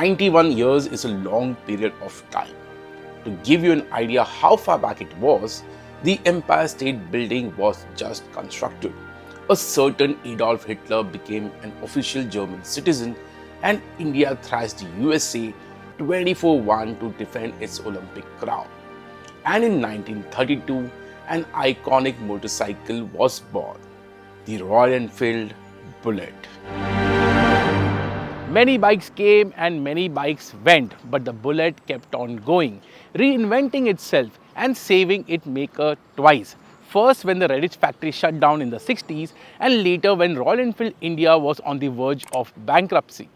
91 years is a long period of time. To give you an idea how far back it was, the Empire State Building was just constructed. A certain Adolf Hitler became an official German citizen, and India thrashed the USA 24-1 to defend its Olympic crown. And in 1932, an iconic motorcycle was born, the Royal Enfield Bullet. Many bikes came and many bikes went, but the Bullet kept on going, reinventing itself and saving its maker twice. First when the Redditch factory shut down in the 60s, and later when Royal Enfield India was on the verge of bankruptcy.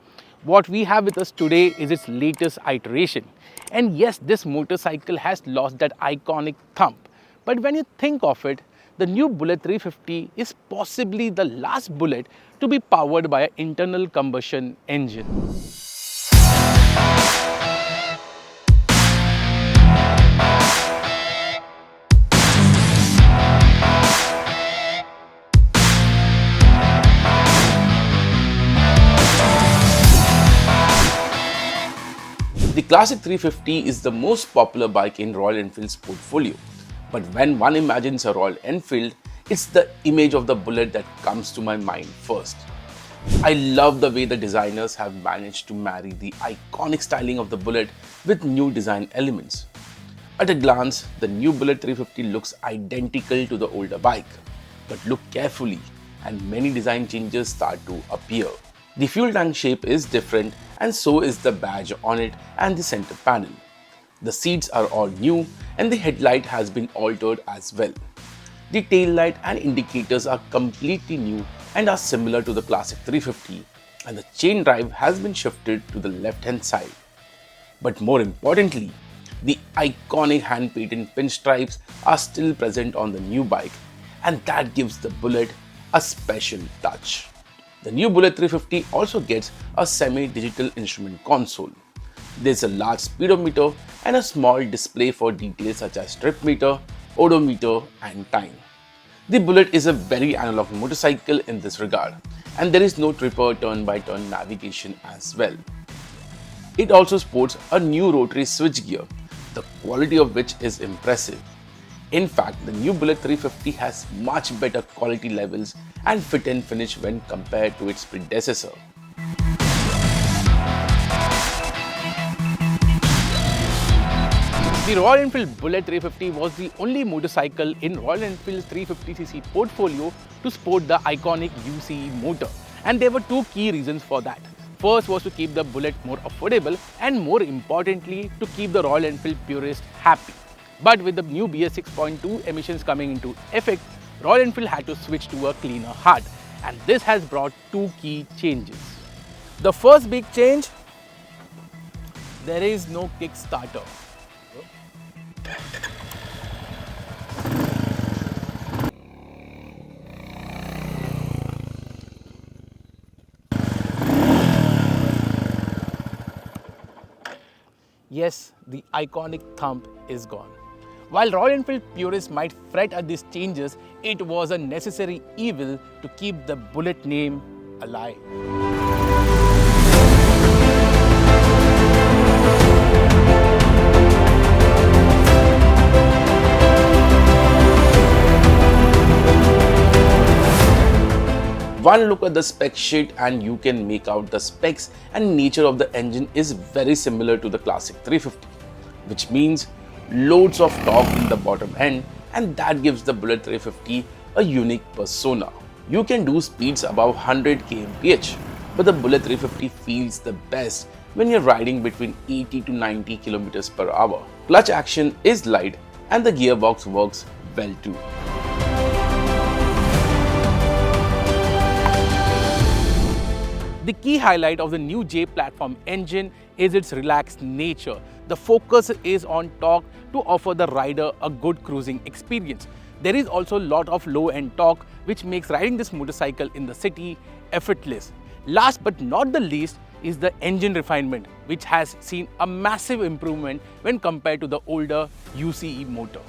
What we have with us today is its latest iteration. And yes, this motorcycle has lost that iconic thump. But when you think of it, the new Bullet 350 is possibly the last Bullet to be powered by an internal combustion engine. The Classic 350 is the most popular bike in Royal Enfield's portfolio. But when one imagines a Royal Enfield, it's the image of the Bullet that comes to my mind first. I love the way the designers have managed to marry the iconic styling of the Bullet with new design elements. At a glance, the new Bullet 350 looks identical to the older bike. But look carefully and many design changes start to appear. The fuel tank shape is different, and so is the badge on it and the center panel. The seats are all new and the headlight has been altered as well. The tail light and indicators are completely new and are similar to the Classic 350, and the chain drive has been shifted to the left hand side. But more importantly, the iconic hand painted pinstripes are still present on the new bike, and that gives the Bullet a special touch. The new Bullet 350 also gets a semi-digital instrument console. There's a large speedometer and a small display for details such as trip meter, odometer and time. The Bullet is a very analog motorcycle in this regard, and there is no tripper turn-by-turn navigation as well. It also sports a new rotary switchgear, the quality of which is impressive. In fact, the new Bullet 350 has much better quality levels and fit and finish when compared to its predecessor. The Royal Enfield Bullet 350 was the only motorcycle in Royal Enfield's 350cc portfolio to sport the iconic UCE motor. And there were two key reasons for that. First was to keep the Bullet more affordable, and more importantly, to keep the Royal Enfield purist happy. But with the new BS 6.2 emissions coming into effect, Royal Enfield had to switch to a cleaner heart. And this has brought two key changes. The first big change, there is no Kickstarter. Yes, the iconic thump is gone. While Royal Enfield purists might fret at these changes, it was a necessary evil to keep the Bullet name alive. One look at the spec sheet and you can make out the specs and nature of the engine is very similar to the Classic 350, which means loads of torque in the bottom end, and that gives the Bullet 350 a unique persona. You can do speeds above 100 kmph, but the Bullet 350 feels the best when you're riding between 80 to 90 km per hour. Clutch action is light and the gearbox works well too. The key highlight of the new J platform engine is its relaxed nature. The focus is on torque to offer the rider a good cruising experience. There is also a lot of low-end torque, which makes riding this motorcycle in the city effortless. Last but not the least is the engine refinement, which has seen a massive improvement when compared to the older UCE motor.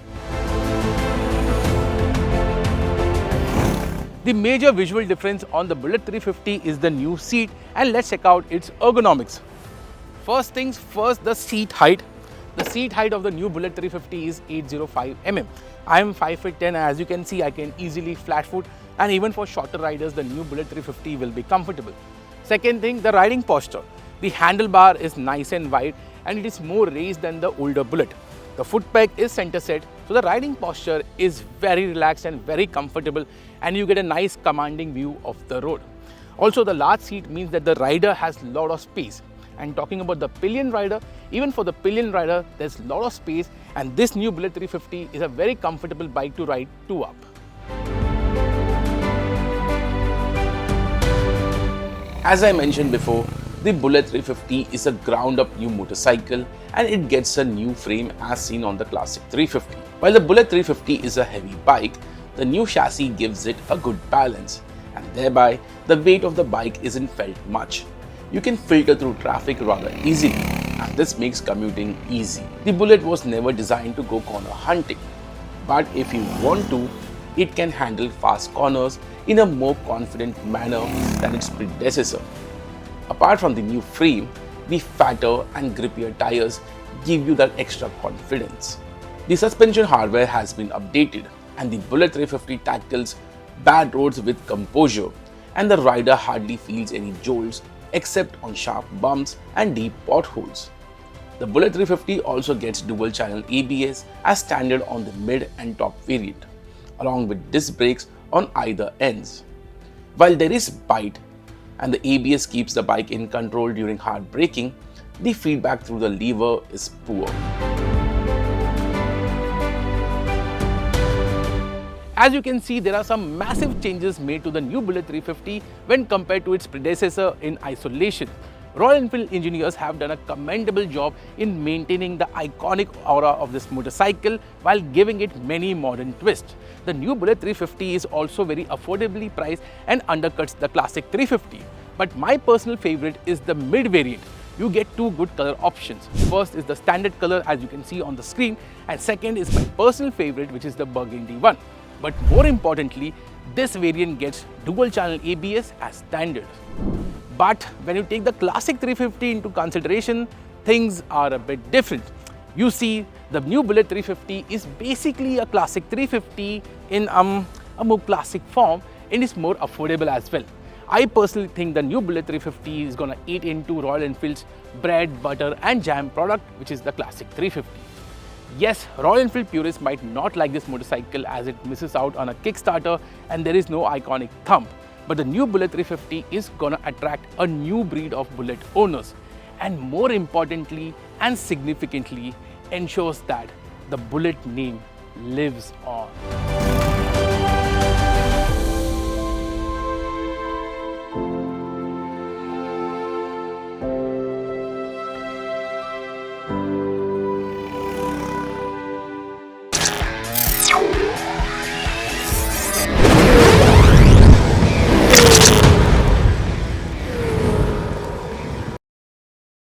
The major visual difference on the Bullet 350 is the new seat, and let's check out its ergonomics. First things first, the seat height. The seat height of the new Bullet 350 is 805 mm. I am 5'10" and as you can see, I can easily flat foot, and even for shorter riders, the new Bullet 350 will be comfortable. Second thing, the riding posture. The handlebar is nice and wide and it is more raised than the older Bullet. The foot peg is center set, so the riding posture is very relaxed and very comfortable, and you get a nice commanding view of the road. Also, the large seat means that the rider has a lot of space. And talking about the pillion rider, even for the pillion rider, there's a lot of space, and this new Bullet 350 is a very comfortable bike to ride 2 up. As I mentioned before, the Bullet 350 is a ground-up new motorcycle and it gets a new frame as seen on the classic 350. While the Bullet 350 is a heavy bike, the new chassis gives it a good balance, and thereby the weight of the bike isn't felt much. You can filter through traffic rather easily, and this makes commuting easy. The Bullet was never designed to go corner hunting, but if you want to, it can handle fast corners in a more confident manner than its predecessor. Apart from the new frame, the fatter and grippier tires give you that extra confidence. The suspension hardware has been updated, and the Bullet 350 tackles bad roads with composure, and the rider hardly feels any jolts except on sharp bumps and deep potholes. The Bullet 350 also gets dual channel ABS as standard on the mid and top variant, along with disc brakes on either ends. While there is bite and the ABS keeps the bike in control during hard braking, the feedback through the lever is poor. As you can see, there are some massive changes made to the new Bullet 350 when compared to its predecessor in isolation. Royal Enfield engineers have done a commendable job in maintaining the iconic aura of this motorcycle while giving it many modern twists. The new Bullet 350 is also very affordably priced and undercuts the classic 350. But my personal favorite is the mid variant. You get two good color options. First is the standard color as you can see on the screen, and second is my personal favorite, which is the burgundy one. But more importantly, this variant gets dual channel ABS as standard. But when you take the classic 350 into consideration, things are a bit different. You see, the new Bullet 350 is basically a classic 350 in a more classic form, and is more affordable as well. I personally think the new Bullet 350 is gonna eat into Royal Enfield's bread, butter and jam product, which is the classic 350. Yes, Royal Enfield purists might not like this motorcycle as it misses out on a Kickstarter and there is no iconic thump. But the new Bullet 350 is gonna attract a new breed of Bullet owners, and more importantly and significantly ensures that the Bullet name lives on.